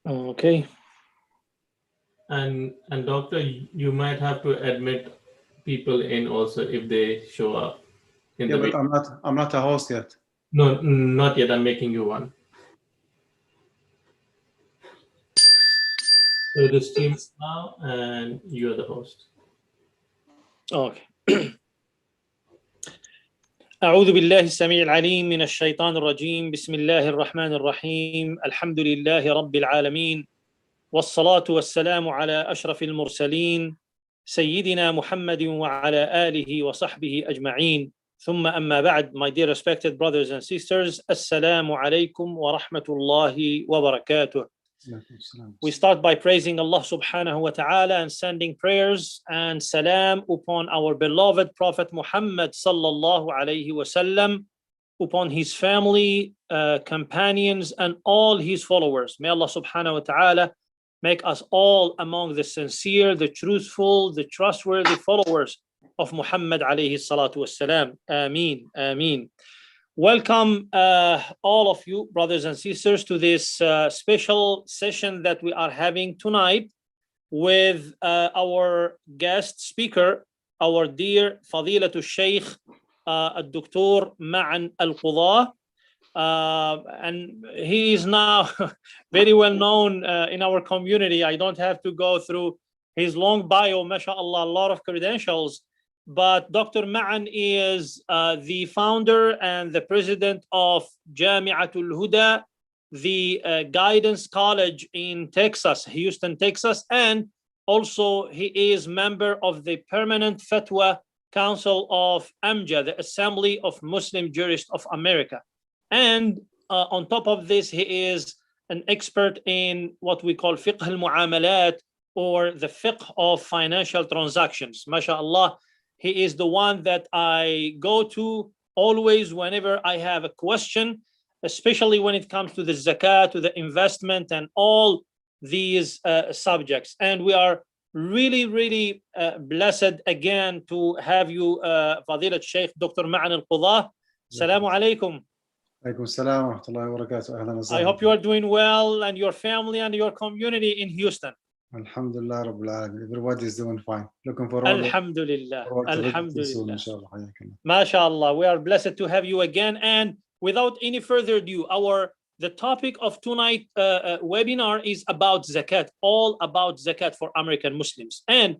Okay. And doctor, you might have to admit people in also if they show up in Yeah, the but I'm not a host yet. No, not yet. I'm making you one. So the stream is now, and you're the host. Okay. أعوذ بالله السميع العليم من الشيطان الرجيم. بسم الله الرحمن الرحيم. الحمد لله رب العالمين، والصلاة والسلام على أشرف المرسلين سيدنا محمد وعلى آله وصحبه أجمعين. ثم أما بعد, my dear respected brothers and sisters, السلام عليكم ورحمة الله وبركاته. We start by praising Allah subhanahu wa ta'ala and sending prayers and salam upon our beloved Prophet Muhammad sallallahu alayhi wasallam, upon his family, companions, and all his followers. May Allah subhanahu wa ta'ala make us all among the sincere, the truthful, the trustworthy followers of Muhammad alayhi salatu wassalam. Ameen, ameen. Welcome all of you, brothers and sisters, to this special session that we are having tonight with our guest speaker, our dear Fadilatul Shaykh, Dr. Ma'an AlQudah. And he is now very well known in our community. I don't have to go through his long bio, mashallah, a lot of credentials. But Dr. Ma'an is the founder and the president of Jami'atul Huda, the guidance college in Texas, Houston, Texas. And also he is member of the Permanent Fatwa Council of AMJA, the Assembly of Muslim Jurists of America. And on top of this, he is an expert in what we call fiqh al-mu'amalat, or the fiqh of financial transactions. MashaAllah, he is the one that I go to always whenever I have a question, especially when it comes to the zakah, to the investment, and all these subjects. And we are really, really blessed again to have you, Fadilat Sheikh Dr. Ma'an AlQudah. Assalamu alaikum. I hope you are doing well, and your family and your community in Houston. Alhamdulillah Rabbil Alamin. Everybody is doing fine. Looking forward. Alhamdulillah. Alhamdulillah. MashaAllah. We are blessed to have you again. And without any further ado, the topic of tonight's webinar is about zakat, all about zakat for American Muslims. And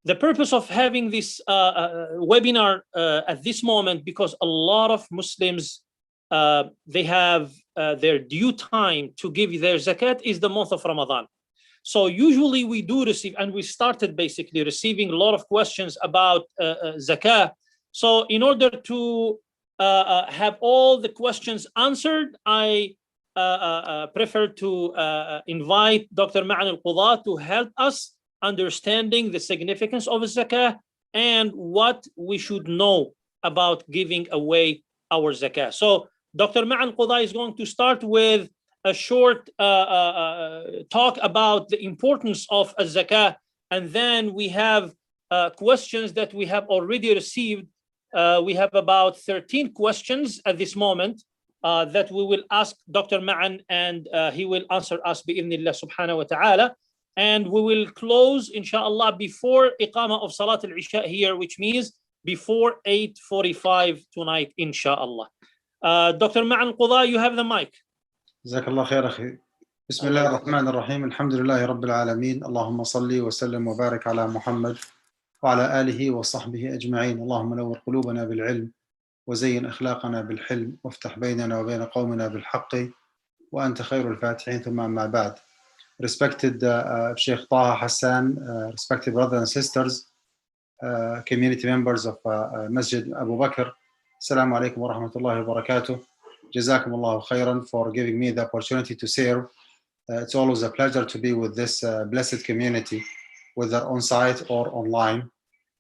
the purpose of having this webinar at this moment, because a lot of Muslims, they have their due time to give their zakat is the month of Ramadan. So usually we do receive, and we started basically receiving a lot of questions about zakah. So in order to have all the questions answered, I prefer to invite Dr. Ma'an AlQudah to help us understanding the significance of zakah and what we should know about giving away our zakah. So Dr. Ma'an AlQudah is going to start with a short talk about the importance of zakah, and then we have questions that we have already received. We have about 13 questions at this moment that we will ask Dr. Ma'an, and he will answer us bi'idhnillah subhanahu wa ta'ala. And we will close, inshallah, before Iqamah of Salat al-Isha here, which means before 8:45 tonight, inshallah. Dr. Ma'an AlQudah, you have the mic. جزاك الله خير أخي. بسم الله الرحمن الرحيم. الحمد لله رب العالمين. اللهم صل وسلم وبارك على محمد وعلى آله وصحبه أجمعين. اللهم نور قلوبنا بالعلم وزين أخلاقنا بالحلم وافتح بيننا وبين قومنا بالحق وأنت خير الفاتحين. ثم أما بعد. Respected Sheikh Taha Hassan, respected brothers and sisters, community members of Masjid Abu Bakr. Assalamu alaikum wa rahmatullahi wa barakatuh. Jazakum Allahu khairan for giving me the opportunity to serve. It's always a pleasure to be with this blessed community, whether on site or online.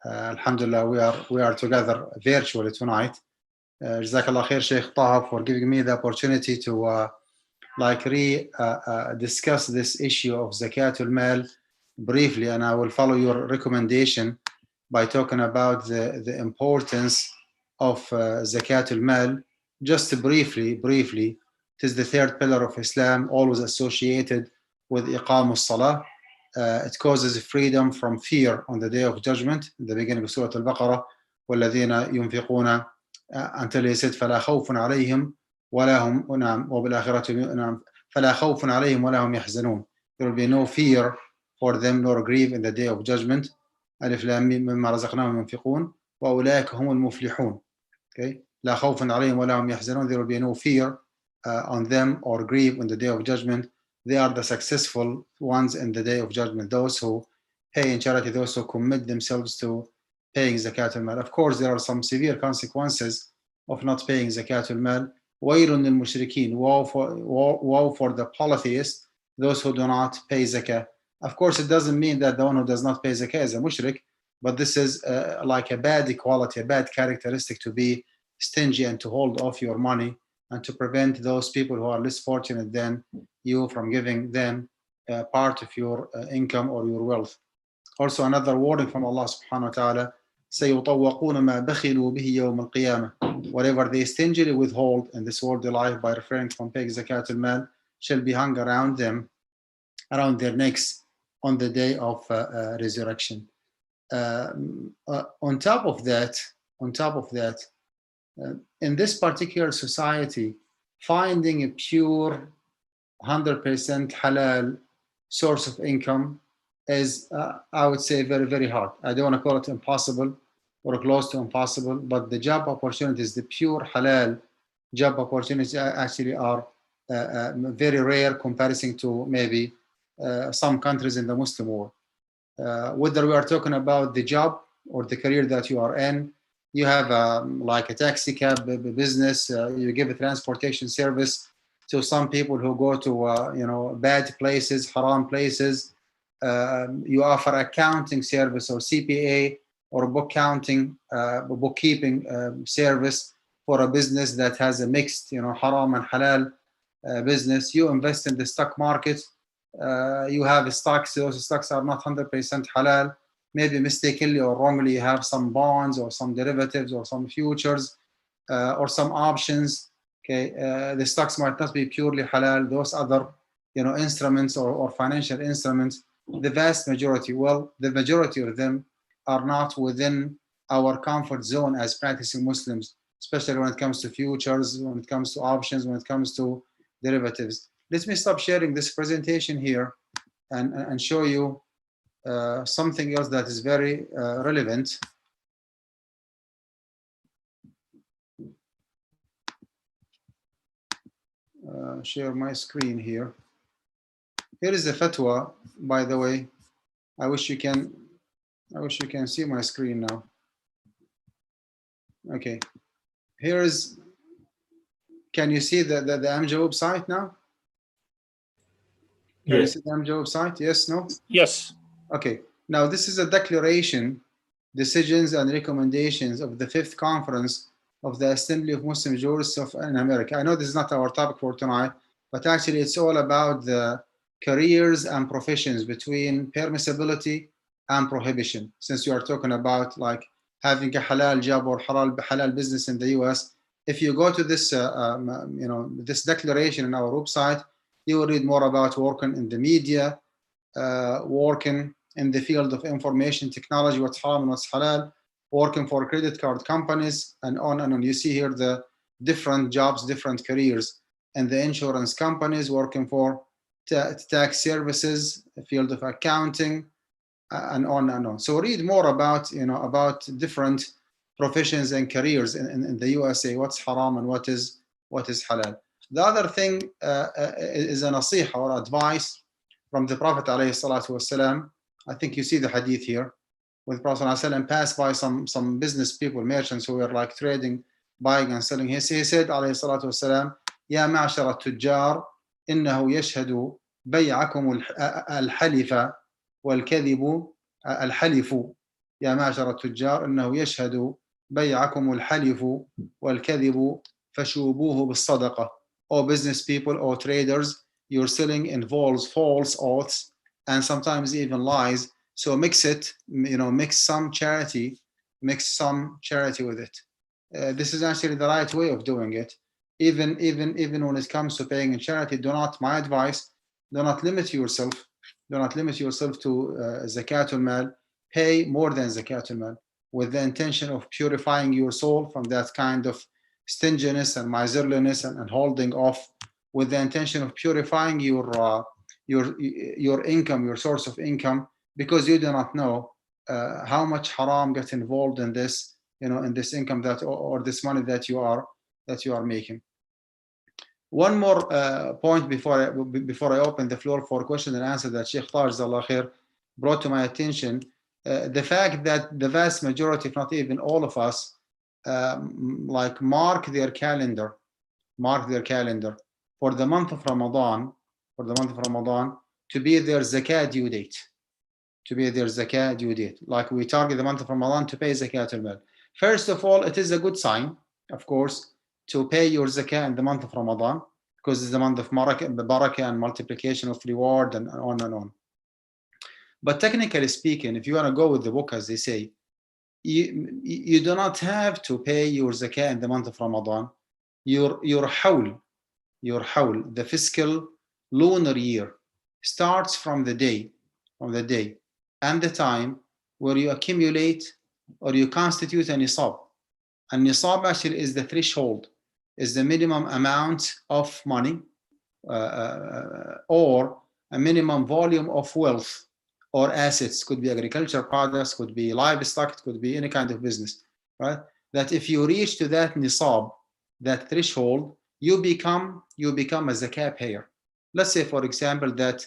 Alhamdulillah, we are together virtually tonight. Jazakallah khair, Sheikh Taha, for giving me the opportunity to discuss this issue of Zakatul Mal briefly, and I will follow your recommendation by talking about the importance of Zakatul Mal just briefly, It is the third pillar of Islam, always associated with iqam as-salah. It causes freedom from fear on the day of judgment. In the beginning of Surah Al-Baqarah, وَالَّذِينَ يُنْفِقُونَ until he said فَلَا خَوْفٌ عَلَيْهِمْ وَلَا هُمْ وَبِالْآخِرَةِ فَلَا خَوْفٌ عَلَيْهِمْ وَلَا هُمْ يَحْزَنُونَ. There will be no fear for them nor grief in the day of judgment. ألف لام ميم مما رزقناهم ينفقون وأولئك هم المفلحون. Okay, لا خوف عليهم ولا هم يحزنون. There will be no fear on them or grief on the day of judgment. They are the successful ones in the day of judgment. Those who pay in charity, those who commit themselves to paying zakat al-mal. Of course, there are some severe consequences of not paying zakat al-mal. وَيْلٌ لِلْمُشْرِكِينَ. Woe for the polytheists, those who do not pay zakah. Of course, it doesn't mean that the one who does not pay zakah is a mushrik, but this is like a bad quality, a bad characteristic, to be stingy and to hold off your money and to prevent those people who are less fortunate than you from giving them part of your income or your wealth. Also, another warning from Allah subhanahu wa ta'ala, سَيُطَوَّقُونَ مَا بَخِلُوا بِهِ يَوْمَ الْقِيَامَةِ. Whatever they stingily withhold in this worldly life by refraining from paying zakat al-mal shall be hung around them, around their necks on the day of resurrection. On top of that, in this particular society, finding a pure 100% halal source of income is, I would say, very, very hard. I don't want to call it impossible or close to impossible, but the job opportunities, the pure halal job opportunities actually are very rare comparison to maybe some countries in the Muslim world. Whether we are talking about the job or the career that you are in, you have like a taxi cab business, you give a transportation service to some people who go to bad places, haram places. You offer accounting service or CPA or bookkeeping service for a business that has a mixed haram and halal business. You invest in the stock market. You have stocks. Those stocks are not 100% halal. Maybe mistakenly or wrongly you have some bonds or some derivatives or some futures or some options. Okay, the stocks might not be purely halal. Those other instruments or financial instruments, the vast majority, the majority of them are not within our comfort zone as practicing Muslims, especially when it comes to futures, when it comes to options, when it comes to derivatives. Let me stop sharing this presentation here and show you something else that is very relevant. Share my screen here. Here is the fatwa, by the way. I wish you can see my screen now. Okay. Here is, can you see the AMJA website now? Can you see the AMJA website? Yes, no? Yes. Okay. Now this is a declaration, decisions and recommendations of the 5th conference of the Assembly of Muslim Jurists in America. I know this is not our topic for tonight, but actually it's all about the careers and professions between permissibility and prohibition. Since you are talking about like having a halal job or halal business in the US, if you go to this this declaration in our website, you will read more about working in the media, working in the field of information technology, what's haram and what's halal, working for credit card companies, and on and on. You see here the different jobs, different careers, and the insurance companies, working for tax services, the field of accounting, and on and on. So read more about about different professions and careers in the USA, what's haram and what is halal. The other thing is a nasiha or advice from the Prophet ﷺ. I think you see the hadith here. When the Prophet ﷺ passed by some business people, merchants who were like trading, buying and selling, he said ﷺ, يا معشر التجار إنه يشهد بيعكم الحلف والكذب الحلف. يا معشر التجار إنه يشهد بيعكم الحلف والكذب فشوبوه بالصدقة. Or business people or traders, your selling involves false oaths and sometimes even lies. So mix it, mix some charity with it. This is actually the right way of doing it. Even when it comes to paying in charity, my advice, do not limit yourself to zakatul mal. Pay more than zakatul mal, with the intention of purifying your soul from that kind of stinginess and miserliness and holding off, with the intention of purifying your income, your source of income, because you do not know how much haram gets involved in this, in this income that or this money that you are making. One more point before I open the floor for question and answer that Sheikh Taj Jazakallah Khair brought to my attention, the fact that the vast majority, if not even all of us, like mark their calendar for the month of Ramadan, to be their zakah due date. Like we target the month of Ramadan to pay zakat al-mal. First of all, it is a good sign, of course, to pay your zakah in the month of Ramadan, because it's the month of barakah and multiplication of reward and on and on. But technically speaking, if you want to go with the book, as they say, you do not have to pay your zakah in the month of Ramadan. Your hawl, the fiscal lunar year, starts from the day and the time where you accumulate or you constitute a nisab. And nisab actually is the threshold, is the minimum amount of money or a minimum volume of wealth or assets. Could be agriculture products, could be livestock, it could be any kind of business, right? That if you reach to that nisab, that threshold, you become a zakah payer. Let's say, for example, that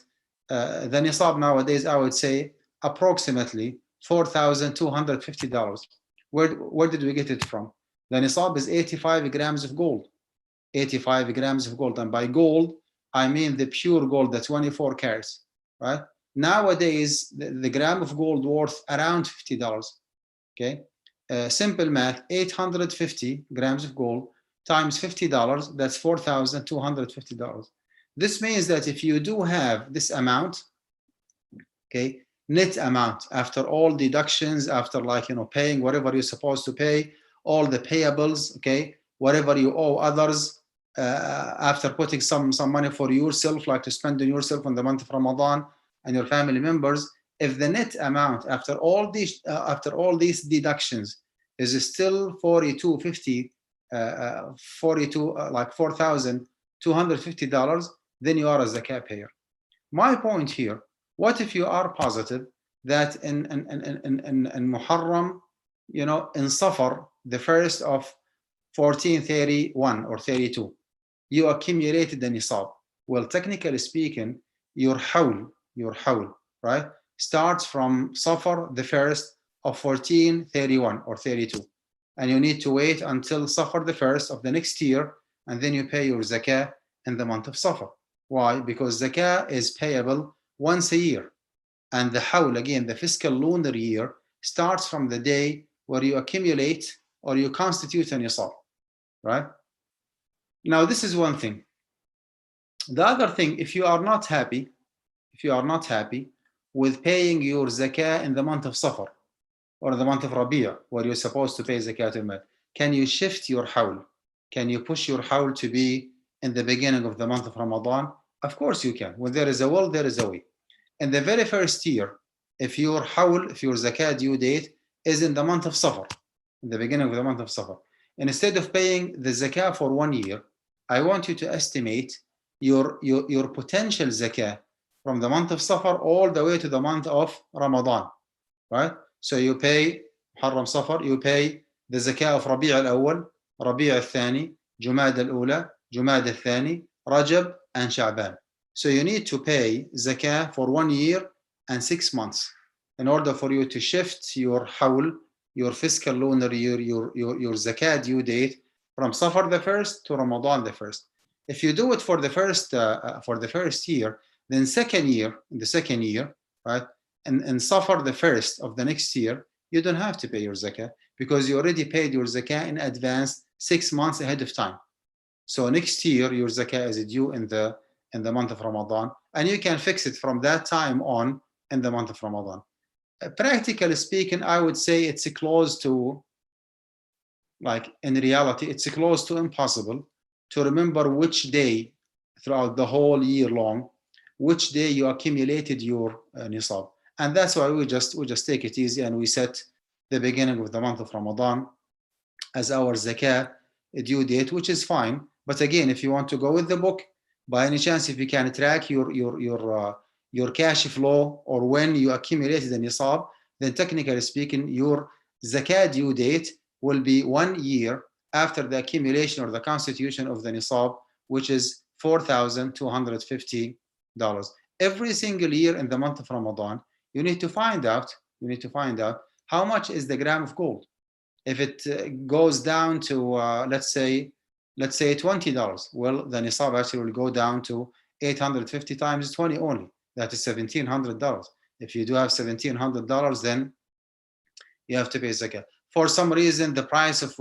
the nisab nowadays, I would say approximately $4,250. Where did we get it from? The nisab is 85 grams of gold. 85 grams of gold. And by gold, I mean the pure gold, the 24 carats, right? Nowadays, the gram of gold worth around $50, okay? Simple math, 850 grams of gold times $50, that's $4,250. This means that if you do have this amount, okay, net amount, after all deductions, after paying whatever you're supposed to pay, all the payables, okay, whatever you owe others, after putting some money for yourself, like to spend on yourself in the month of Ramadan and your family members, if the net amount after all these deductions is still $4,250, then you are a zakah payer. My point here, what if you are positive that in Muharram, in Safar, the first of 1431 or 32, you accumulated the nisab? Well, technically speaking, your hawl, right, starts from Safar, the first of 1431 or 32. And you need to wait until Safar the first of the next year, and then you pay your zakah in the month of Safar. Why? Because zakah is payable once a year. And the hawl, again, the fiscal lunar year, starts from the day where you accumulate or you constitute a nisab, right? Now, this is one thing. The other thing, if you are not happy with paying your zakah in the month of Safar or the month of Rabi'ah, where you're supposed to pay zakat al-mal, can you shift your hawl? Can you push your hawl to be in the beginning of the month of Ramadan? Of course you can. When there is a will, there is a way. In the very first year, if your zakat due date is in the month of Safar, in the beginning of the month of Safar, and instead of paying the zakah for 1 year, I want you to estimate your potential zakah from the month of Safar all the way to the month of Ramadan, right? So you pay Muharram Safar, you pay the zakah of Rabi' al-Awwal, Rabi' al-Thani, Jumad al-Ula, Jumad al-Thani, Rajab, and Sha'ban. So you need to pay zakah for 1 year and 6 months in order for you to shift your hawl, your fiscal lunar year, your zakah due date from Safar the first to Ramadan the first. If you do it for the first year, then in the second year, right, and Safar the first of the next year, you don't have to pay your zakah because you already paid your zakah in advance 6 months ahead of time. So next year your zakah is due in the month of Ramadan, and you can fix it from that time on in the month of Ramadan. Practically speaking, I would say it's close to, in reality, it's close to impossible to remember which day throughout the whole year long, which day you accumulated your nisab. And that's why we just take it easy, and we set the beginning of the month of Ramadan as our zakah due date, which is fine. But again, if you want to go with the book, by any chance, if you can track your cash flow or when you accumulated the nisab, then technically speaking, your zakah due date will be 1 year after the accumulation or the constitution of the nisab, which is $4,250. Every single year in the month of Ramadan, you need to find out how much is the gram of gold. If it goes down to let's say $20, well, the nisab actually will go down to 850 times 20 only. That is $1,700. If you do have $1,700, then you have to pay zakah. For some reason, the price of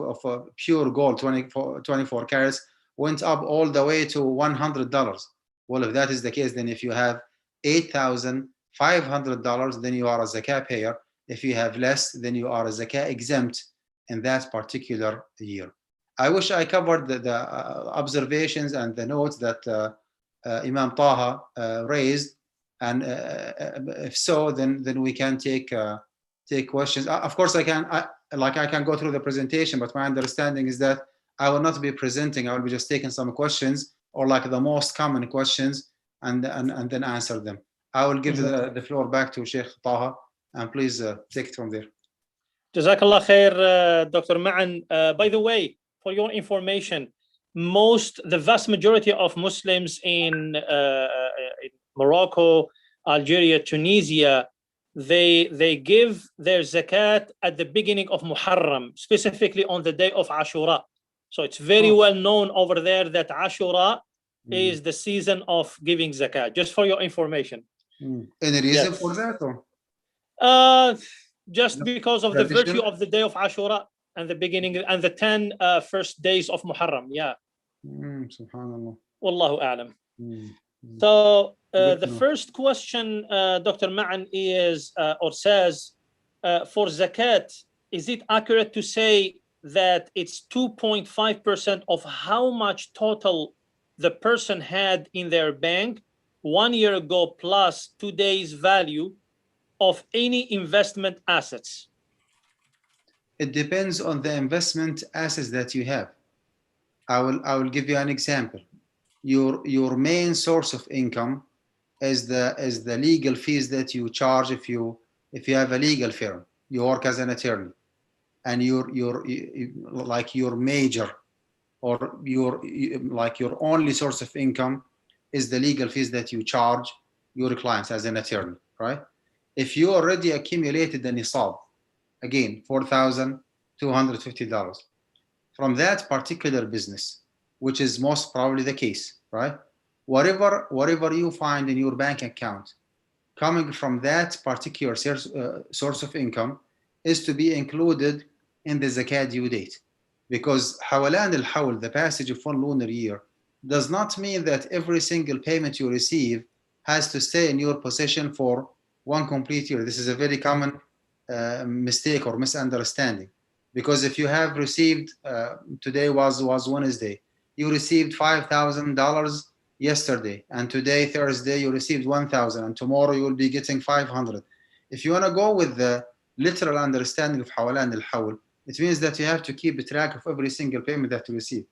pure gold, 24 carats, went up all the way to $100. Well, if that is the case, then if you have $8,500, then you are a zakah payer. If you have less, then you are a zakah exempt in that particular year. I wish I covered the observations and the notes that Imam Taha raised, and if so, then we can take questions. Of course, I can go through the presentation, but my understanding is that I will not be presenting. I will be just taking some questions, or like the most common questions, and then answer them. I will give the floor back to Sheikh Taha, and please take it from there. Jazakallah khair, Dr. Ma'an. By the way, for your information, the vast majority of Muslims in Morocco, Algeria, Tunisia, they give their zakat at the beginning of Muharram, specifically on the day of Ashura. So it's very well known over there that Ashura is the season of giving zakat, just for your information. Any reason for that? Or? Just because of the virtue of the day of Ashura and the beginning and the 10 first days of Muharram. Yeah. Subhanallah. Wallahu a'lam. So the first question, Dr. Ma'an, is or says, for zakat, is it accurate to say that it's 2.5% of how much total the person had in their bank 1 year ago plus today's value of any investment assets? It depends on the investment assets that you have. I will give you an example. Your main source of income is the legal fees that you charge if you have a legal firm. You work as an attorney, and your major or your only source of income is the legal fees that you charge your clients as an attorney, right? If you already accumulated the nisab, again, $4,250 from that particular business, which is most probably the case, right? Whatever you find in your bank account coming from that particular source of income is to be included in the zakat due date. Because hawalan al-hawl, the passage of 1 lunar year, does not mean that every single payment you receive has to stay in your possession for 1 complete year. This is a very common mistake or misunderstanding. Because if you have received, today was Wednesday, you received $5,000 yesterday, and today, Thursday, you received 1,000, and tomorrow you will be getting 500. If you want to go with the literal understanding of hawalan al-hawl, it means that you have to keep track of every single payment that you receive.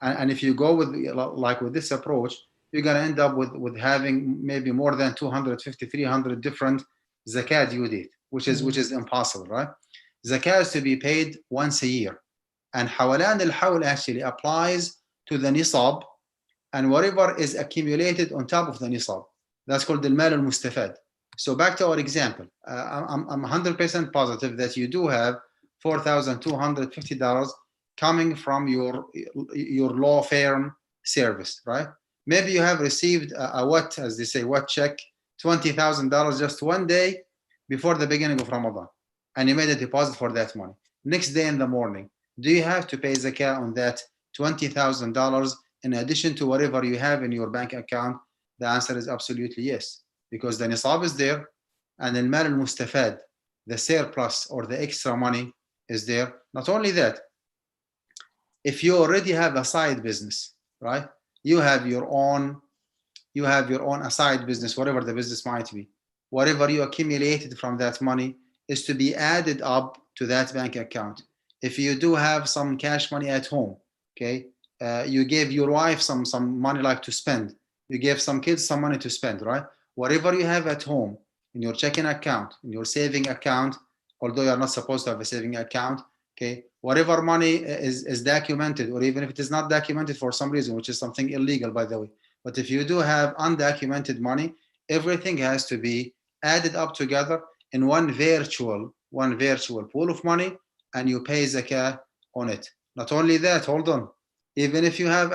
And if you go with this approach, you're going to end up with having maybe more than 250, 300 different zakat due date, which is impossible, right? Zakah is to be paid once a year, and hawalan al-hawl actually applies to the nisab and whatever is accumulated on top of the nisab. That's called the mal al-mustafad. So back to our example, I'm 100% positive that you do have $4,250 coming from your law firm service, right? Maybe you have received a what, as they say, what check, $20,000 just 1 day before the beginning of Ramadan, and you made a deposit for that money. Next day in the morning, do you have to pay zakah on that $20,000 in addition to whatever you have in your bank account? The answer is absolutely yes, because the nisab is there, and the mal al-mustafad, the surplus or the extra money, is there. Not only that, if you already have a side business, right? You have your own aside business, whatever the business might be. Whatever you accumulated from that money is to be added up to that bank account. If you do have some cash money at home, okay, you gave your wife some money like to spend, you gave some kids some money to spend, right? Whatever you have at home in your checking account, in your saving account, although you're not supposed to have a saving account, okay, whatever money is documented, or even if it is not documented for some reason, which is something illegal, by the way. But if you do have undocumented money, everything has to be added up together in one virtual pool of money, and you pay zakah on it. Not only that, hold on. Even if you have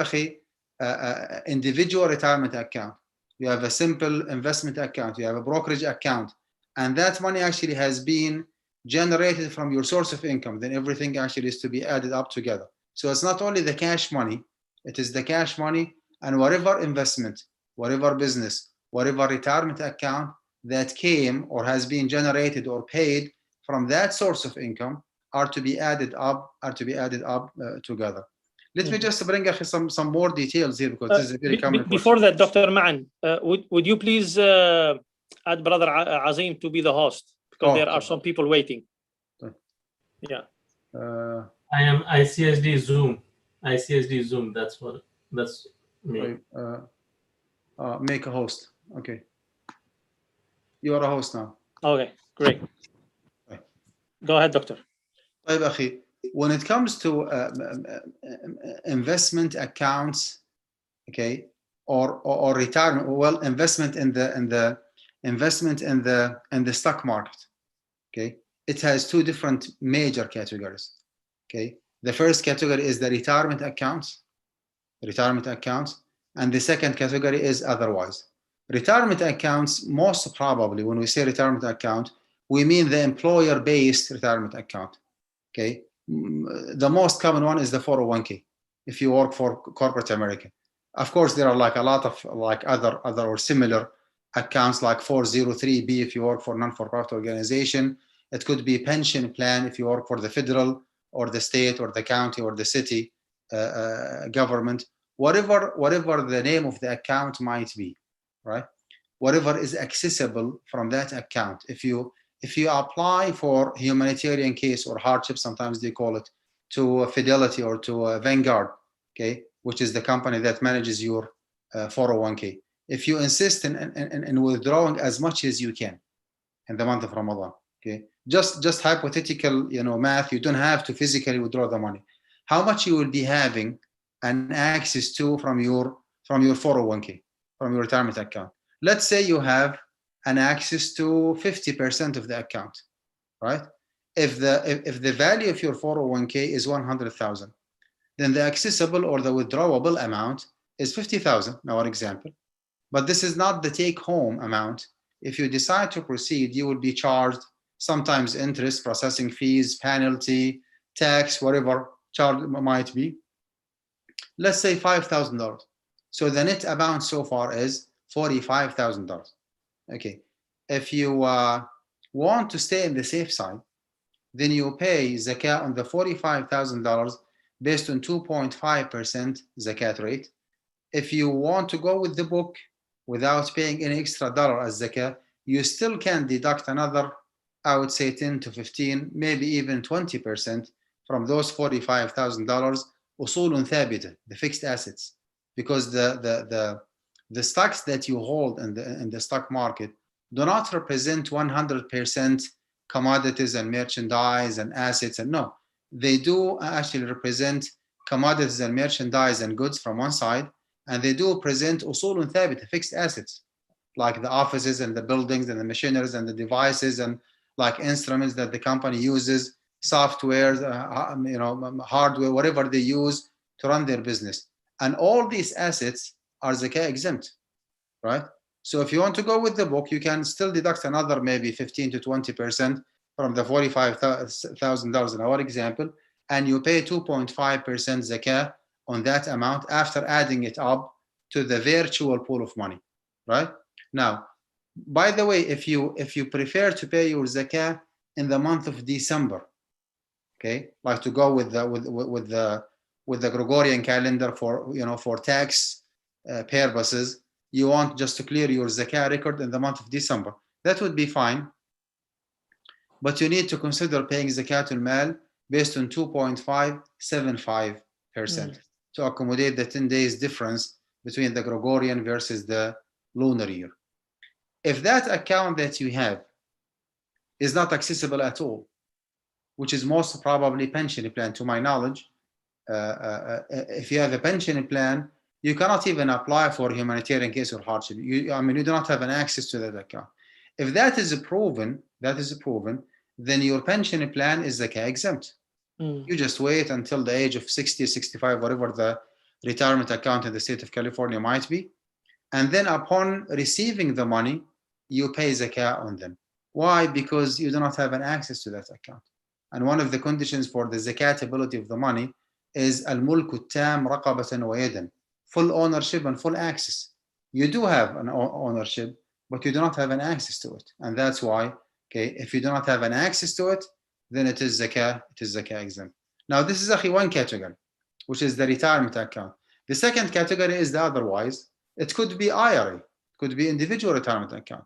individual retirement account, you have a simple investment account, you have a brokerage account, and that money actually has been generated from your source of income, then everything actually is to be added up together. So it's not only the cash money, it is the cash money and whatever investment, whatever business, whatever retirement account that came or has been generated or paid from that source of income are to be added up together. Let me just bring some more details here, because this is a very common question. Before that, Dr. Ma'an, would you please add Brother Azim to be the host, because there are some people waiting. Yeah. I am ICSD Zoom. That's me. Make a host. Okay. You are a host now. Okay, great. Go ahead, Doctor. When it comes to investment accounts, okay, or retirement, well, investment in the stock market, okay, it has two different major categories. Okay, the first category is the retirement accounts, and the second category is otherwise. Retirement accounts, most probably, when we say retirement account, we mean the employer-based retirement account. Okay, the most common one is the 401k. If you work for corporate America, of course, there are like a lot of like other or similar accounts, like 403b if you work for non-for-profit organization. It could be pension plan if you work for the federal or the state or the county or the city government. Whatever the name of the account might be, right? Whatever is accessible from that account. If you apply for humanitarian case or hardship, sometimes they call it, to Fidelity or to Vanguard, okay, which is the company that manages your 401k. If you insist in withdrawing as much as you can in the month of Ramadan, okay, just hypothetical, math, you don't have to physically withdraw the money. How much you will be having an access to from your 401k, from your retirement account? Let's say you have an access to 50% of the account, right? If the value of your 401k is 100,000, then the accessible or the withdrawable amount is 50,000, in our example. But this is not the take-home amount. If you decide to proceed, you will be charged sometimes interest, processing fees, penalty, tax, whatever charge might be. Let's say $5,000. So the net amount so far is $45,000. Okay. If you want to stay in the safe side, then you pay zakah on the $45,000 based on 2.5% zakat rate. If you want to go with the book without paying any extra dollar as zakah, you still can deduct another, I would say 10 to 15, maybe even 20% from those $45,000 usulun thabita, the fixed assets, because the stocks that you hold in the stock market do not represent 100% commodities and merchandise and assets, and no, they do actually represent commodities and merchandise and goods from one side, and they do present usulun thabita, fixed assets, like the offices and the buildings and the machineries and the devices and like instruments that the company uses, software, hardware, whatever they use to run their business. And all these assets are zakah exempt, right? So if you want to go with the book, you can still deduct another maybe 15 to 20% from the $45,000 in our example, and you pay 2.5% zakah on that amount after adding it up to the virtual pool of money, right? Now, by the way, if you prefer to pay your zakah in the month of December, okay, like to go with with the Gregorian calendar for, for tax purposes, you want just to clear your zakah record in the month of December. That would be fine. But you need to consider paying zakatul mal based on 2.575% to accommodate the 10 days difference between the Gregorian versus the lunar year. If that account that you have is not accessible at all, which is most probably pension plan to my knowledge, if you have a pension plan, you cannot even apply for humanitarian case or hardship. You do not have an access to that account. If that is proven, then your pension plan is zakah exempt. You just wait until the age of 60, 65, whatever the retirement account in the state of California might be. And then upon receiving the money, you pay zakah on them. Why? Because you do not have an access to that account. And one of the conditions for the zakatability of the money is al-mulku tam raqabatan wa yadan, full ownership and full access. You do have an ownership, but you do not have an access to it. And that's why, if you do not have an access to it, then it is zakah exempt. Now, this is actually one category, which is the retirement account. The second category is the otherwise. It could be IRA, it could be individual retirement account.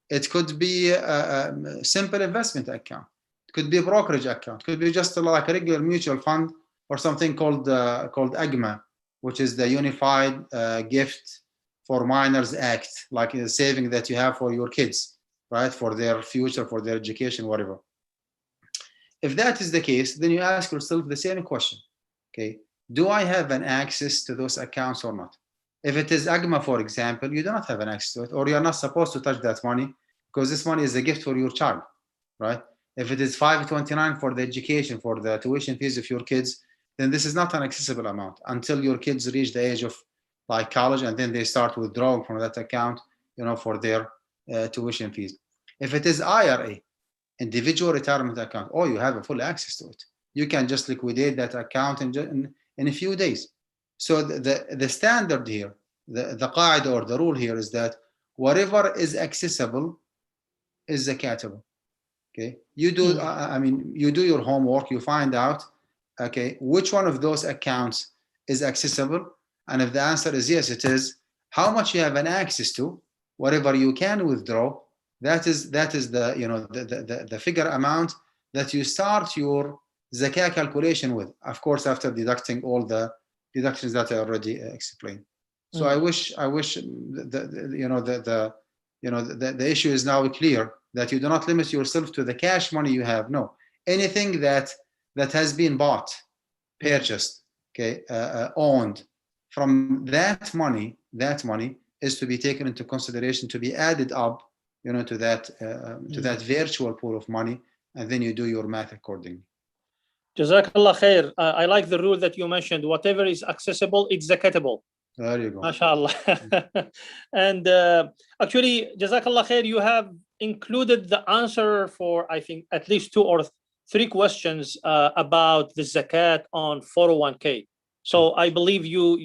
It could be a simple investment account. It could be a brokerage account. It could be just like a regular mutual fund or something called AGMA, which is the Unified Gift for Minors Act, like the saving that you have for your kids, right? For their future, for their education, whatever. If that is the case, then you ask yourself the same question. Do I have an access to those accounts or not? If it is AGMA, for example, you do not have an access to it, or you're not supposed to touch that money because this money is a gift for your child, right? If it is 529 for the education, for the tuition fees of your kids, then this is not an accessible amount until your kids reach the age of like college, and then they start withdrawing from that account, for their tuition fees. If it is IRA, individual retirement account, you have a full access to it. You can just liquidate that account in a few days. So the standard here, the qaida or the rule here is that whatever is accessible is zakatable. You do, you do your homework, you find out, which one of those accounts is accessible, and if the answer is yes, it is, how much you have an access to, whatever you can withdraw, that is the figure amount that you start your zakah calculation with, of course, after deducting all the deductions that I already explained. So I wish the issue is now clear, that you do not limit yourself to the cash money you have. No, anything that has been bought, purchased, owned, from that money is to be taken into consideration, to be added up, to that virtual pool of money, and then you do your math accordingly. Jazakallah khair. I like the rule that you mentioned. Whatever is accessible, it's zakatable. There you go. MashaAllah. And actually, Jazakallah khair, you have included the answer for, I think, at least 2 or 3 questions about the zakat on 401k. So I believe you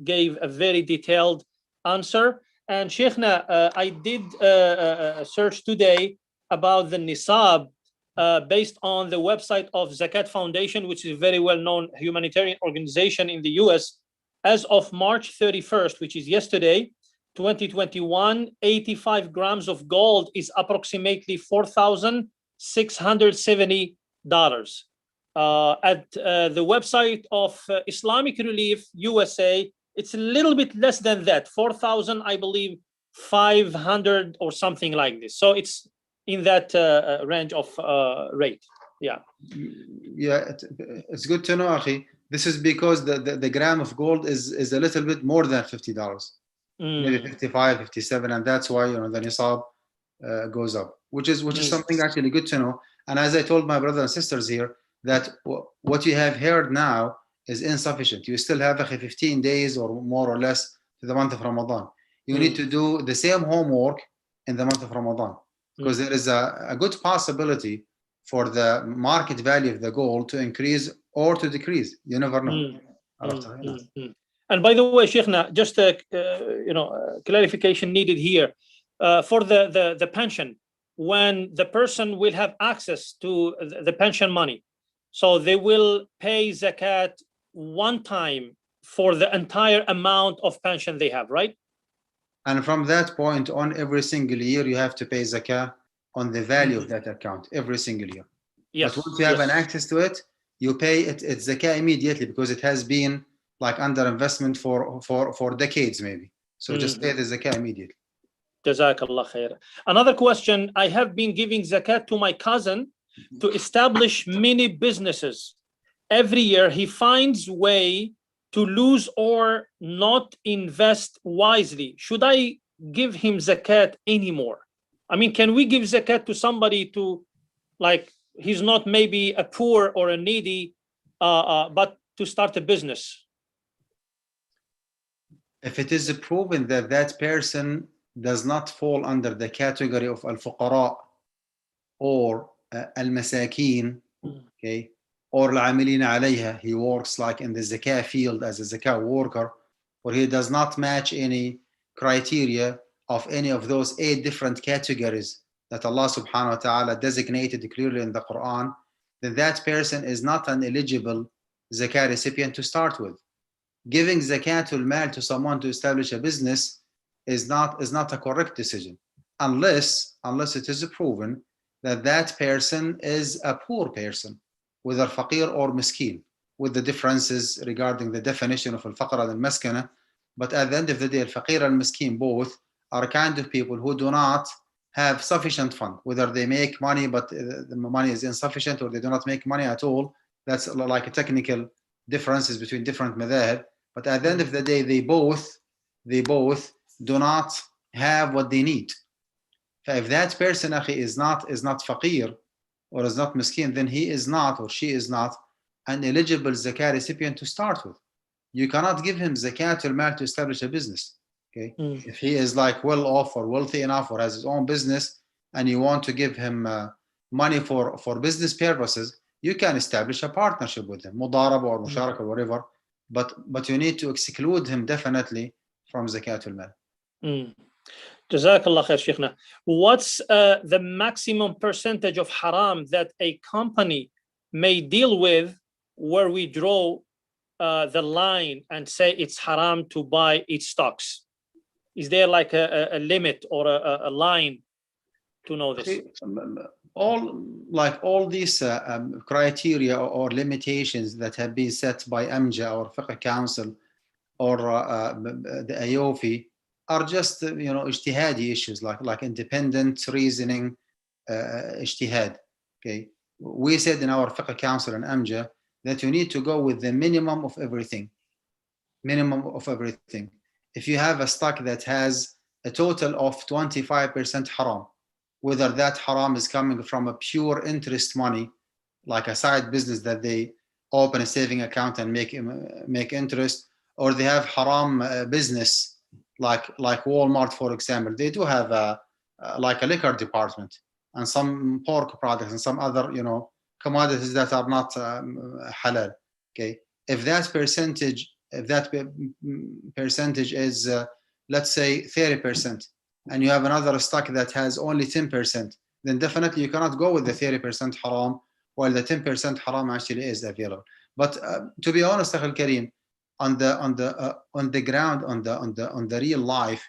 gave a very detailed answer. And Sheikhna, I did search today about the nisab based on the website of Zakat Foundation, which is a very well-known humanitarian organization in the US. As of March 31st, which is yesterday, 2021, 85 grams of gold is approximately $4,670. At the website of Islamic Relief USA, it's a little bit less than that, 4,000, I believe, 500 or something like this. So it's in that range of rate. Yeah. Yeah, it's good to know, Akhi. This is because the gram of gold is a little bit more than $50, maybe 55, 57, and that's why the nisab goes up, which is something actually good to know. And as I told my brothers and sisters here, that what you have heard now is insufficient. You still have 15 days or more or less to the month of Ramadan. You need to do the same homework in the month of Ramadan, because there is a good possibility for the market value of the gold to increase or to decrease. You never know. And by the way, Sheikhna, just a clarification needed here for the pension. When the person will have access to the pension money, so they will pay zakat one time for the entire amount of pension they have, right? And from that point on, every single year, you have to pay zakah on the value of that account every single year. Yes. But once you have an access to it, you pay it zakah immediately because it has been like under investment for decades maybe. So just pay the zakah immediately. Jazakallah khair. Another question, I have been giving zakat to my cousin to establish many businesses. Every year he finds way to lose or not invest wisely. Should I give him zakat anymore? I mean, can we give zakat to somebody to, like, he's not maybe a poor or a needy, but to start a business? If it is proven that that person does not fall under the category of al-fuqara or al-masakin, okay, or al-amilina alayha, he works like in the zakah field as a zakah worker, or he does not match any criteria of any of those 8 different categories that Allah subhanahu wa ta'ala designated clearly in the Quran, then that person is not an eligible zakah recipient to start with. Giving zakatul mal to someone to establish a business is not a correct decision unless it is proven that that person is a poor person, whether faqir or miskin, with the differences regarding the definition of al-faqr and al-maskana. But at the end of the day, al-faqir and miskin both are a kind of people who do not have sufficient fund, whether they make money but the money is insufficient, or they do not make money at all. That's like a technical differences between different madhab. But at the end of the day, they both do not have what they need. If that person is not faqir or is not miskin, then he is not or she is not an eligible zakah recipient to start with. You cannot give him zakatul mal to establish a business. Okay, if he is like well off or wealthy enough or has his own business, and you want to give him money for business purposes, you can establish a partnership with him, mudaraba or musharaka or whatever. But you need to exclude him definitely from zakatul mal. Jazakallah khair, Sheikhna. What's the maximum percentage of haram that a company may deal with, where we draw the line and say it's haram to buy its stocks? Is there like a limit or a line to know this? All these criteria or limitations that have been set by AMJA or Fiqh Council or the AOFI are just ijtihadi issues, like independent reasoning, ijtihad. Okay, we said in our Fiqh Council and AMJA that you need to go with the minimum of everything. If you have a stock that has a total of 25% haram, whether that haram is coming from a pure interest money, like a side business that they open a saving account and make interest, or they have haram business, like Walmart, for example. They do have like a liquor department and some pork products and some other commodities that are not halal. Okay, if that percentage is let's say 30%, and you have another stock that has only 10%, then definitely you cannot go with the 30% haram, while the 10% haram actually is available. But to be honest, Akhil Kareem, on the ground, on the real life,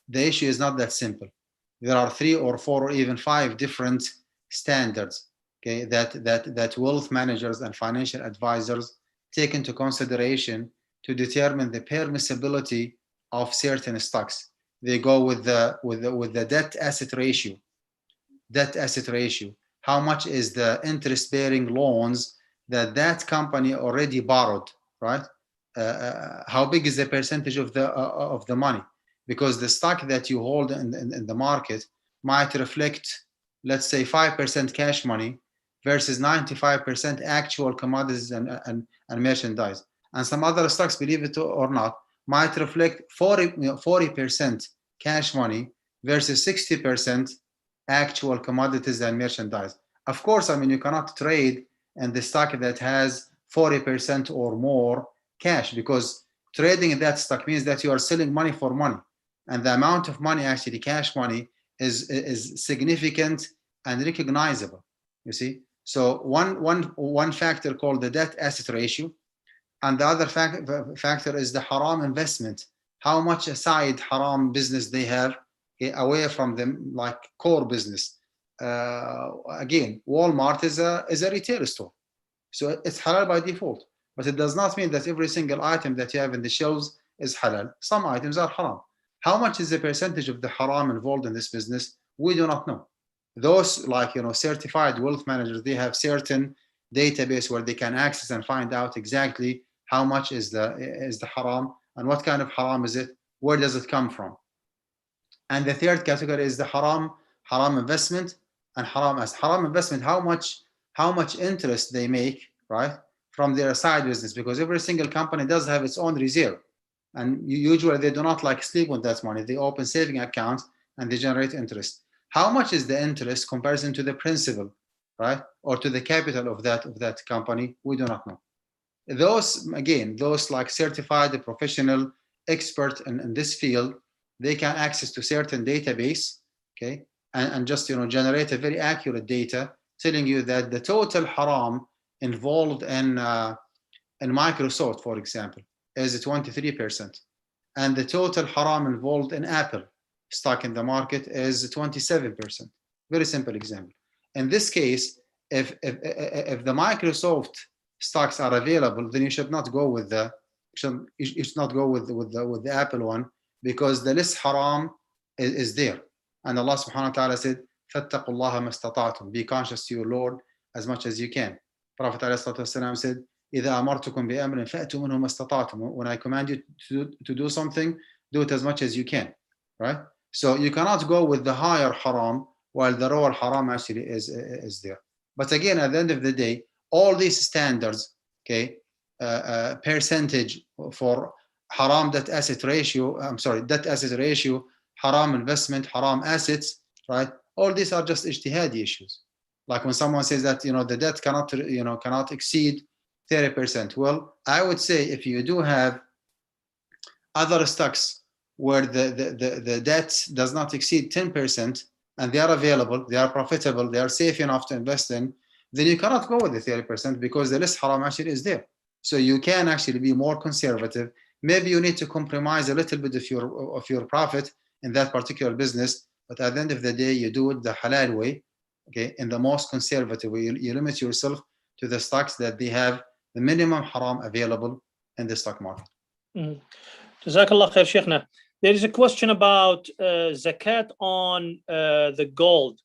the issue is not that simple. There are 3 or 4 or even 5 different standards, okay, that wealth managers and financial advisors take into consideration to determine the permissibility of certain stocks. They go with the debt asset ratio. How much is the interest-bearing loans that company already borrowed, right? How big is the percentage of the money? Because the stock that you hold in the market might reflect, let's say, 5% cash money versus 95% actual commodities and merchandise. And some other stocks, believe it or not, might reflect 40% cash money versus 60% actual commodities and merchandise. Of course, I mean, you cannot trade in the stock that has 40% or more cash, because trading in that stock means that you are selling money for money, and the amount of money, actually cash money, is significant and recognizable. You see, so one factor called the debt asset ratio, And the other factor is the haram investment. How much aside haram business they have, okay, away from them, like core business. Again, Walmart is a retail store, so it's halal by default. But it does not mean that every single item that you have in the shelves is halal. Some items are haram. How much is the percentage of the haram involved in this business? We do not know. Those, like, certified wealth managers, they have certain database where they can access and find out exactly how much is the haram, and what kind of haram is it, where does it come from. And the third category is the haram investment and haram investment, how much interest they make, right, from their side business, because every single company does have its own reserve, and usually they do not like sleep with that money. They open saving accounts and they generate interest. How much is the interest comparison to the principal, right, or to the capital of that company? We do not know. Those like certified professional expert in this field, they can access to certain database, okay, and just generate a very accurate data telling you that the total haram involved in Microsoft, for example, is 23%, and the total haram involved in Apple stock in the market is 27%. Very simple example. In this case, if the Microsoft stocks are available, then you should not go with the Apple one, because the less haram is there. And Allah subhanahu wa ta'ala said, فَاتَّقُوا اللَّهَ مَا اسْتَطَعْتُمْ. Be conscious to your Lord as much as you can. Prophet ﷺ said, إِذَا أَمَرْتُكُمْ بِأَمْرٍ فَأْتُوا مِنْهُ مَا اسْتَطَعْتُمْ. When I command you to do something, do it as much as you can, right? So you cannot go with the higher haram while the lower haram actually is there. But again, at the end of the day, all these standards, okay, percentage for haram debt asset ratio, haram investment, haram assets, right? All these are just ijtihadi issues. Like when someone says that the debt cannot exceed 30%. Well, I would say if you do have other stocks where the debt does not exceed 10% and they are available, they are profitable, they are safe enough to invest in, then you cannot go with the 30% because the less haram actually is there. So you can actually be more conservative. Maybe you need to compromise a little bit of your profit in that particular business, but at the end of the day, you do it the halal way, okay, in the most conservative way. You limit yourself to the stocks that they have the minimum haram available in the stock market. Jazakallah khair, Sheikhna. There is a question about zakat on the gold,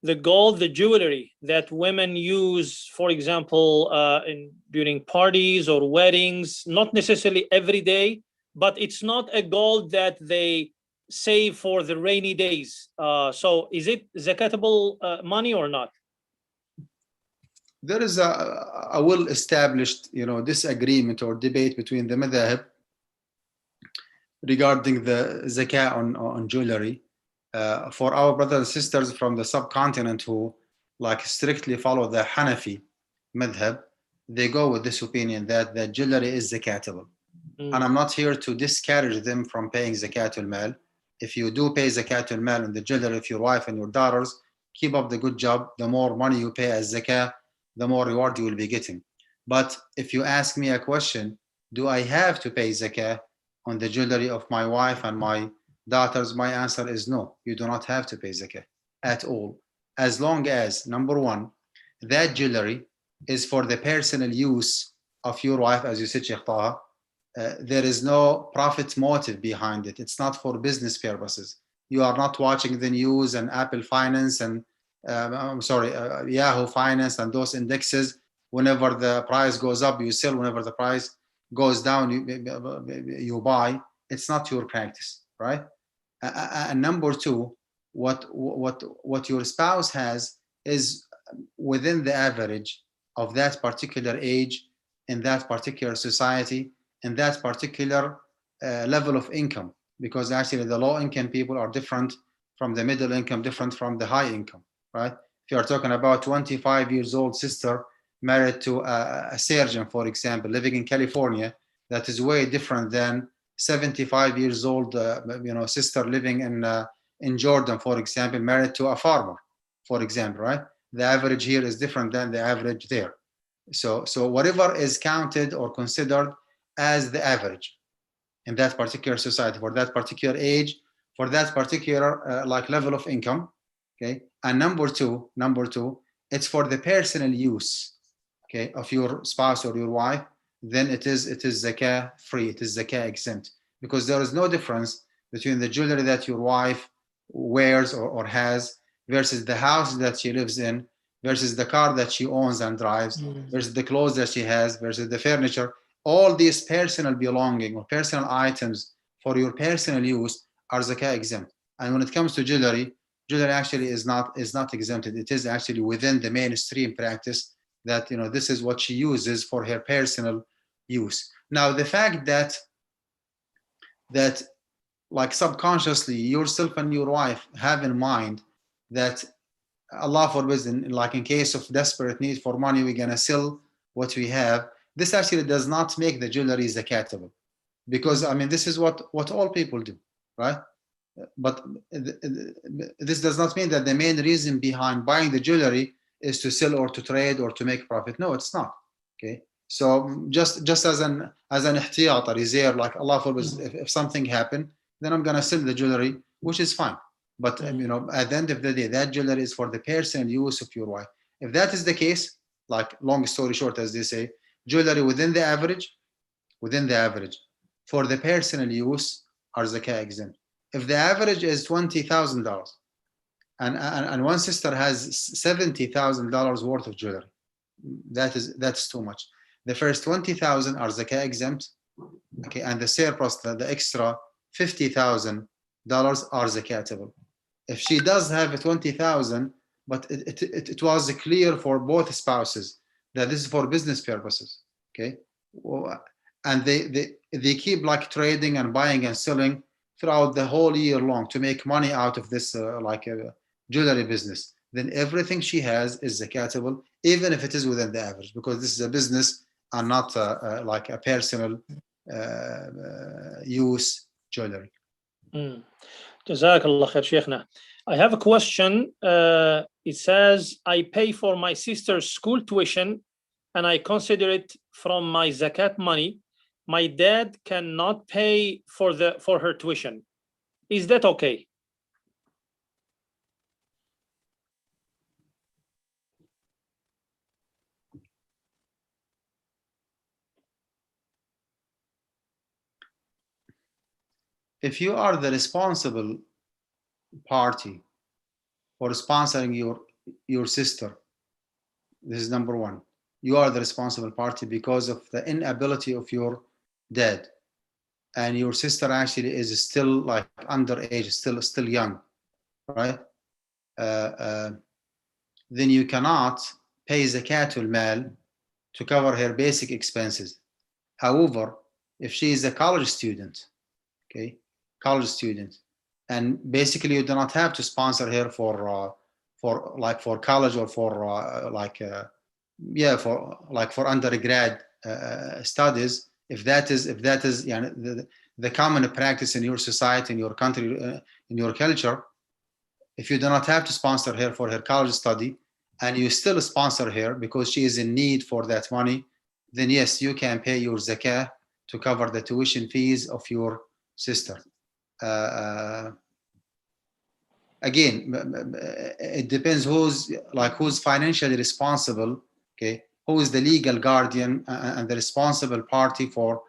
the jewelry that women use, for example, during parties or weddings, not necessarily every day, but it's not a gold that they save for the rainy days. So is it zakatable money or not? There is a well-established, disagreement or debate between the madhab regarding the zakah on jewelry. For our brothers and sisters from the subcontinent who strictly follow the Hanafi madhab, they go with this opinion that the jewelry is zakatable. And I'm not here to discourage them from paying zakatul mal. If you do pay zakatul mal on the jewelry of your wife and your daughters, keep up the good job. The more money you pay as zakah, the more reward you will be getting. But if you ask me a question, do I have to pay zakah on the jewelry of my wife and my daughters? My answer is no. You do not have to pay zakah at all, as long as, number one, that jewelry is for the personal use of your wife, as you said, Sheikh Taha. There is no profit motive behind it. It's not for business purposes. You are not watching the news and Apple Finance and Yahoo Finance and those indexes. Whenever the price goes up, you sell. Whenever the price goes down, you buy. It's not your practice, right? And number two, what your spouse has is within the average of that particular age, in that particular society, in that particular level of income, because actually the low income people are different from the middle income, different from the high income, right? If you are talking about 25 years old sister married to a surgeon, for example, living in California, that is way different than 75 years old sister living in Jordan, for example, married to a farmer, for example, right? The average here is different than the average there. So whatever is counted or considered as the average in that particular society, for that particular age, for that particular like level of income. Okay. And number two, it's for the personal use, okay, of your spouse or your wife. Then it is zakah free, it is zakah exempt, because there is no difference between the jewelry that your wife wears or has versus the house that she lives in, versus the car that she owns and drives, versus the clothes that she has, versus the furniture. All these personal belonging or personal items for your personal use are zakah exempt. And when it comes to jewelry actually is not exempted. It is actually within the mainstream practice that, you know, this is what she uses for her personal use. Now, the fact that like subconsciously yourself and your wife have in mind that, Allah forbid, like in case of desperate need for money, we're gonna sell what we have. This actually does not make the jewelry zakatable, because I mean this is what all people do, right? But this does not mean that the main reason behind buying the jewelry is to sell or to trade or to make profit. No, it's not. Okay. So just as an ihtiyat, a reserve, like Allah forbid, if something happened, then I'm gonna sell the jewelry, which is fine. But you know, at the end of the day, that jewelry is for the personal use of your wife. If that is the case, like long story short, as they say, jewelry within the average, for the personal use are zakah exempt. If the average is $20,000 and one sister has $70,000 worth of jewelry, that's too much. The first 20,000 are zakah exempt, okay, and the surplus, the extra $50,000 are zakatable. If she does have 20,000, but it was clear for both spouses that this is for business purposes, okay, and they keep like trading and buying and selling throughout the whole year long to make money out of this like a jewelry business, then everything she has is zakatable, even if it is within the average, because this is a business and not like a personal use jewelry. Jazakallah khair, Sheikhna. I have a question. It says, I pay for my sister's school tuition and I consider it from my zakat money. My dad cannot pay for her tuition. Is that okay? If you are the responsible party for sponsoring your sister, this is number one. You are the responsible party because of the inability of your dad, and your sister actually is still like underage, still young, right? Then you cannot pay zakatul mal to cover her basic expenses. However, if she is a college student, okay, and basically you do not have to sponsor her for college or for undergrad studies. If that is the common practice in your society, in your country, in your culture, if you do not have to sponsor her for her college study and you still sponsor her because she is in need for that money, then yes, you can pay your zakah to cover the tuition fees of your sister. Again, it depends who's financially responsible, okay, who is the legal guardian and the responsible party for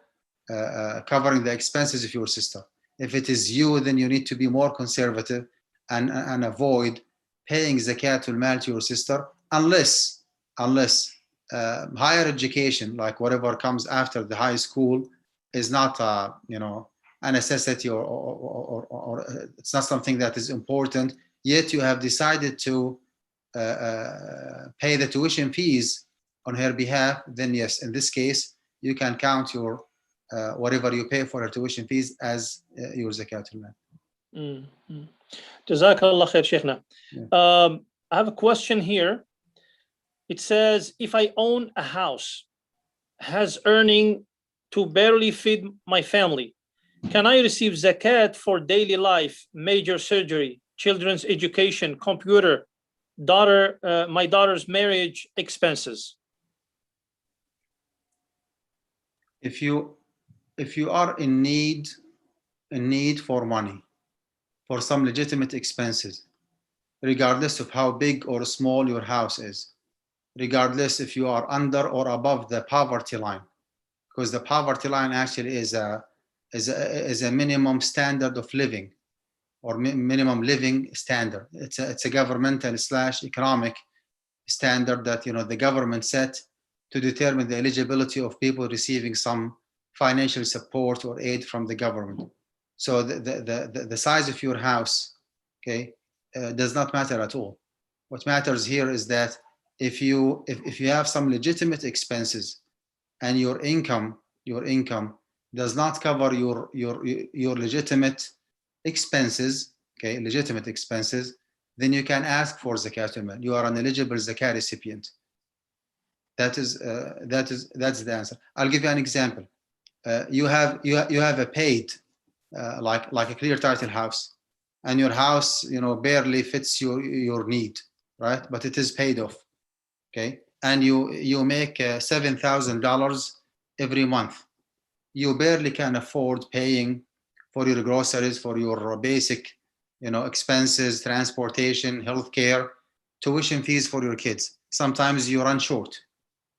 covering the expenses of your sister. If it is you, then you need to be more conservative and avoid paying zakatul mal to your sister unless higher education, like whatever comes after the high school, is not a necessity or it's not something that is important, yet you have decided to pay the tuition fees on her behalf, then yes, in this case you can count your whatever you pay for her tuition fees as your zakatul mal. Jazakallah khair, Sheikhna. I have a question here. It says, if I own a house, has earning to barely feed my family, can I receive zakat for daily life, major surgery, children's education, computer, my daughter's marriage expenses? if you are in need for money, for some legitimate expenses, regardless of how big or small your house is, regardless if you are under or above the poverty line, because the poverty line actually is a minimum standard of living, or minimum living standard. It's a governmental / economic standard that the government set to determine the eligibility of people receiving some financial support or aid from the government. So the size of your house, okay, does not matter at all. What matters here is that if you have some legitimate expenses and your income does not cover your legitimate expenses, okay, legitimate expenses, then you can ask for zakat al-mal. You are an eligible zakat recipient. That's the answer. I'll give you an example. You have a paid like a clear title house, and your house barely fits your need, right? But it is paid off, okay? And you make $7,000 every month. You barely can afford paying for your groceries, for your basic expenses, transportation, healthcare, tuition fees for your kids. Sometimes you run short.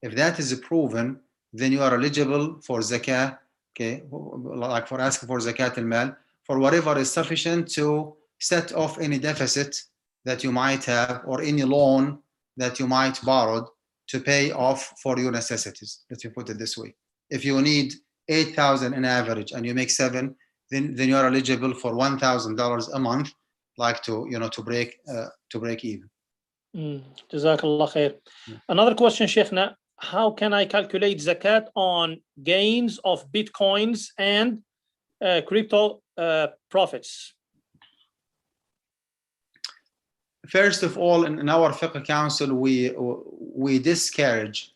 If that is proven, then you are eligible for zakah, okay, like for asking for zakat al-mal, for whatever is sufficient to set off any deficit that you might have, or any loan that you might borrow to pay off for your necessities. Let me put it this way. If you need 8,000 in average and you make 7, then you are eligible for $1,000 a month, like to break even. Jazakallah khair. Another question, Sheikhna. How can I calculate zakat on gains of bitcoins and crypto profits? First of all, in our fiqh council, we discourage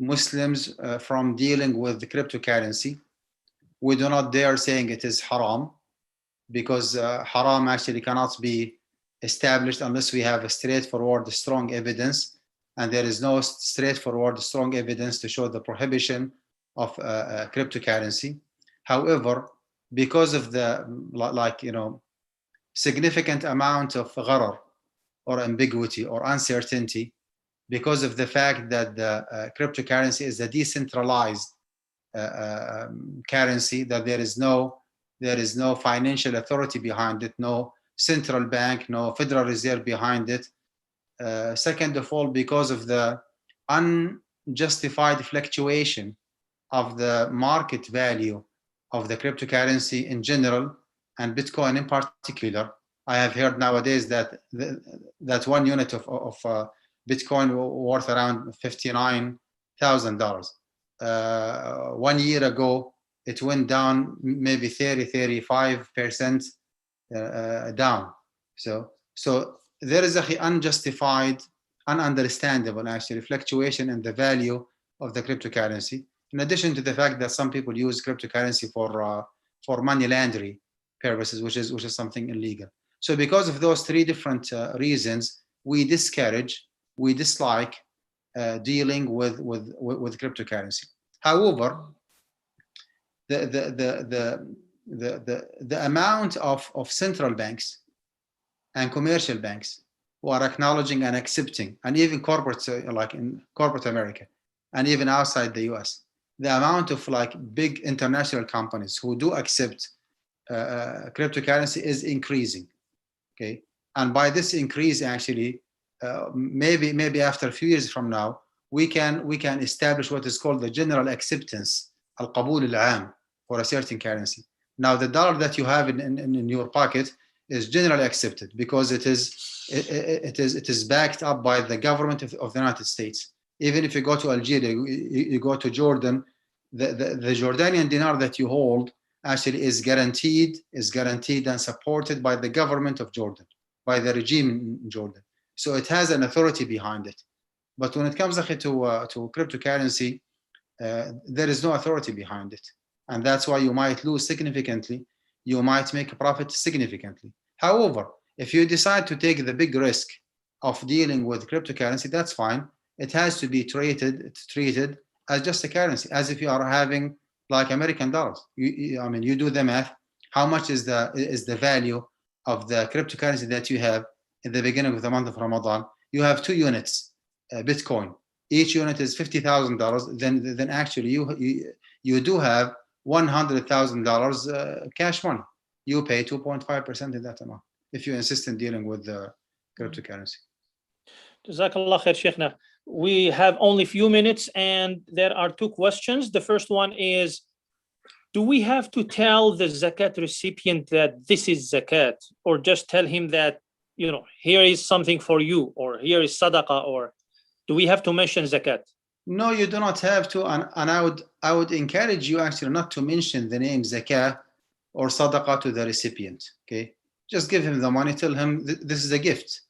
Muslims from dealing with the cryptocurrency. We do not dare saying it is haram, because haram actually cannot be established unless we have a straightforward, strong evidence, and there is no straightforward, strong evidence to show the prohibition of cryptocurrency. However, because of the significant amount of gharar, or ambiguity, or uncertainty, because of the fact that the cryptocurrency is a decentralized currency, that there is no financial authority behind it, no central bank, no Federal Reserve behind it. Second of all, because of the unjustified fluctuation of the market value of the cryptocurrency in general, and Bitcoin in particular. I have heard nowadays that that 1 unit of Bitcoin worth around $59,000. 1 year ago, it went down maybe 35% down. So there is a unjustified, ununderstandable actually fluctuation in the value of the cryptocurrency. In addition to the fact that some people use cryptocurrency for money laundering purposes, which is something illegal. So because of those 3 different reasons, we dislike dealing with cryptocurrency. However, the amount of central banks and commercial banks who are acknowledging and accepting, and even corporate, like in corporate America, and even outside the US, the amount of big international companies who do accept cryptocurrency is increasing. Okay, and by this increase, actually, maybe after a few years from now, we can establish what is called the general acceptance, al-qabul al-am, for a certain currency. Now, the dollar that you have in your pocket is generally accepted because it is backed up by the government of the United States. Even if you go to Algeria, you go to Jordan, the Jordanian dinar that you hold actually is guaranteed and supported by the government of Jordan, by the regime in Jordan. So it has an authority behind it. But when it comes to cryptocurrency, there is no authority behind it. And that's why you might lose significantly. You might make a profit significantly. However, if you decide to take the big risk of dealing with cryptocurrency, that's fine. It has to be treated as just a currency, as if you are having like American dollars. I mean, you do the math. How much is the value of the cryptocurrency that you have in the beginning of the month of Ramadan? You have 2 units, Bitcoin. Each unit is $50,000. Then actually you do have $100,000 cash money. You pay 2.5% in that amount if you insist in dealing with the cryptocurrency. Jazakallah khair, Sheikhna. We have only a few minutes and there are 2 questions. The first one is, do we have to tell the zakat recipient that this is zakat, or just tell him that, you know, here is something for you, or here is sadaqah, or do we have to mention zakat? No, you do not have to, and I would encourage you actually not to mention the name zakah or sadaqah to the recipient. Okay, just give him the money, tell him this is a gift,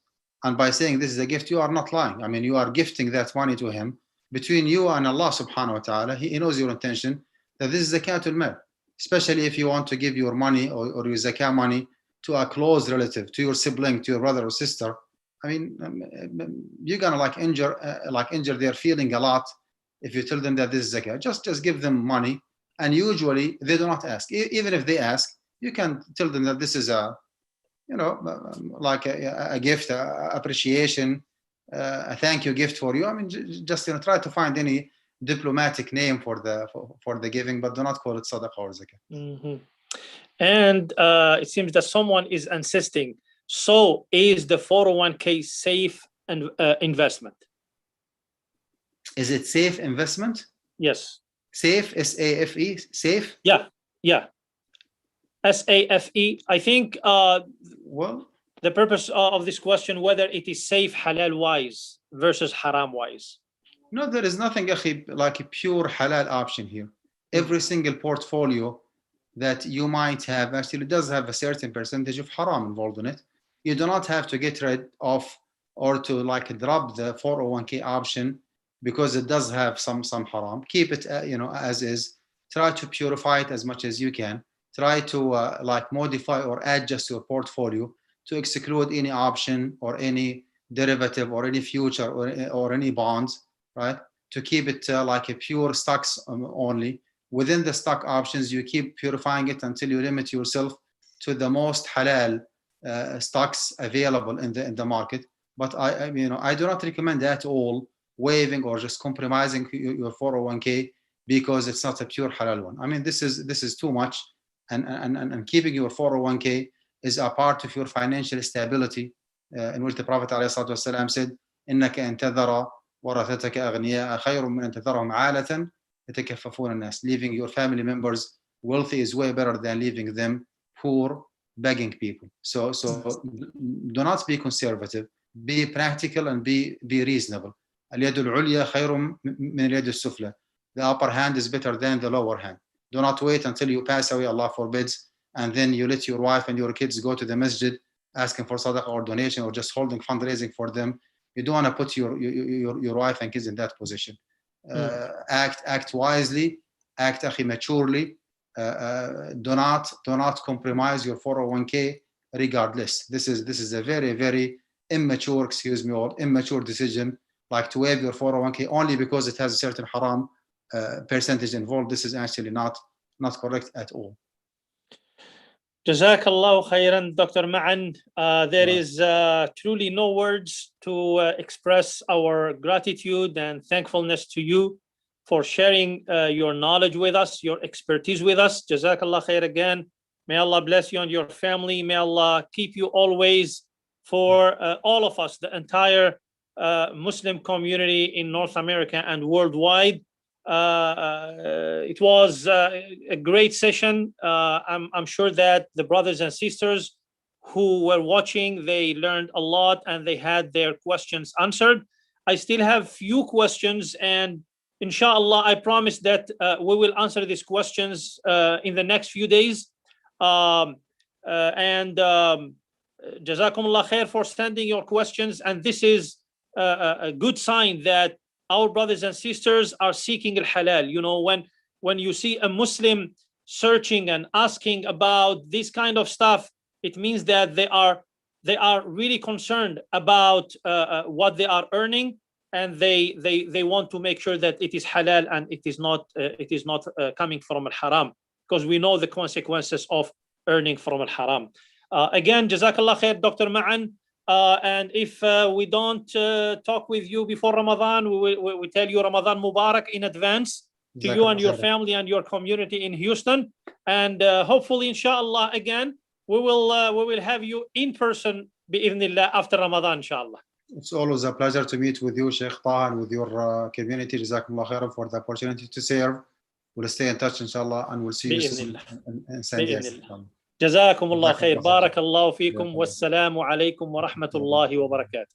and by saying this is a gift, you are not lying. I mean, you are gifting that money to him. Between you and Allah subhanahu wa ta'ala, he knows your intention, that this is zakatul mal, especially if you want to give your money or your zakah money to a close relative, to your sibling, to your brother or sister. I mean, you're gonna injure their feeling a lot if you tell them that this is zakah. Just give them money, and usually they do not ask. Even if they ask, you can tell them that this is a, you know, like a gift, appreciation, a thank you gift for you. I mean, just, you know, try to find any diplomatic name for the giving, but do not call it sadaqah or zakah. Mm-hmm. And it seems that someone is insisting, so is the 401k safe and investment? Is it safe investment? Yes. Safe, S-A-F-E, safe? Yeah. S-A-F-E. I think Well, the purpose of this question, whether it is safe halal wise versus haram wise. no, there is nothing like a pure halal option here. Every single portfolio that you might have actually does have a certain percentage of haram involved in it. You do not have to get rid of or to like drop the 401k option because it does have some haram. Keep it as is. Try to purify it as much as you can. Try to like modify or adjust your portfolio to exclude any option or any derivative or any future or any bonds, right? To keep it like a pure stocks only. Within the stock options, you keep purifying it until you limit yourself to the most halal stocks available in the market. But I do not recommend at all waiving or just compromising your 401k because it's not a pure halal one. I mean, this is too much, and keeping your 401k is a part of your financial stability, in which the Prophet ﷺ said, إنك إن تذر ورثتك أغنياء خير من أن تذرهم عالة يتكففون الناس. Leaving your family members wealthy is way better than leaving them poor, begging people. So do not be conservative. Be practical and be reasonable. اليد العليا خير من اليد السفلى. The upper hand is better than the lower hand. Do not wait until you pass away, Allah forbids, and then you let your wife and your kids go to the masjid asking for sadaqah or donation or just holding fundraising for them. You don't want to put your wife and kids in that position. Act wisely, act maturely. Do not compromise your 401k regardless. This is a very, very immature decision, like to waive your 401k only because it has a certain haram percentage involved. This is actually not correct at all. Jazakallahu khairan, Dr. Ma'an. There is truly no words to express our gratitude and thankfulness to you for sharing your knowledge with us, your expertise with us. Jazakallah khair again. May Allah bless you and your family. May Allah keep you always for all of us, the entire Muslim community in North America and worldwide. It was a great session. I'm sure that the brothers and sisters who were watching, they learned a lot and they had their questions answered. I still have few questions, and inshallah, I promise that we will answer these questions in the next few days. Jazakumullah khair for sending your questions. And this is a good sign that our brothers and sisters are seeking al-halal. You know, when you see a Muslim searching and asking about this kind of stuff, it means that they are really concerned about what they are earning, and they want to make sure that it is halal and it is not coming from al-haram, because we know the consequences of earning from al-haram. Again, Jazakallah khair, Dr. Ma'an. And if we don't talk with you before Ramadan, we tell you Ramadan Mubarak in advance to you and your family and your community in Houston. And hopefully, inshallah, again, we will have you in person bi'idhnillah after Ramadan, inshallah. It's always a pleasure to meet with you, Sheikh Taha, and with your community. Jazakumullah khairan for the opportunity to serve. We'll stay in touch, inshallah, and we'll see you soon in San Diego. جزاكم الله خير. بارك الله فيكم والسلام عليكم ورحمة الله وبركاته.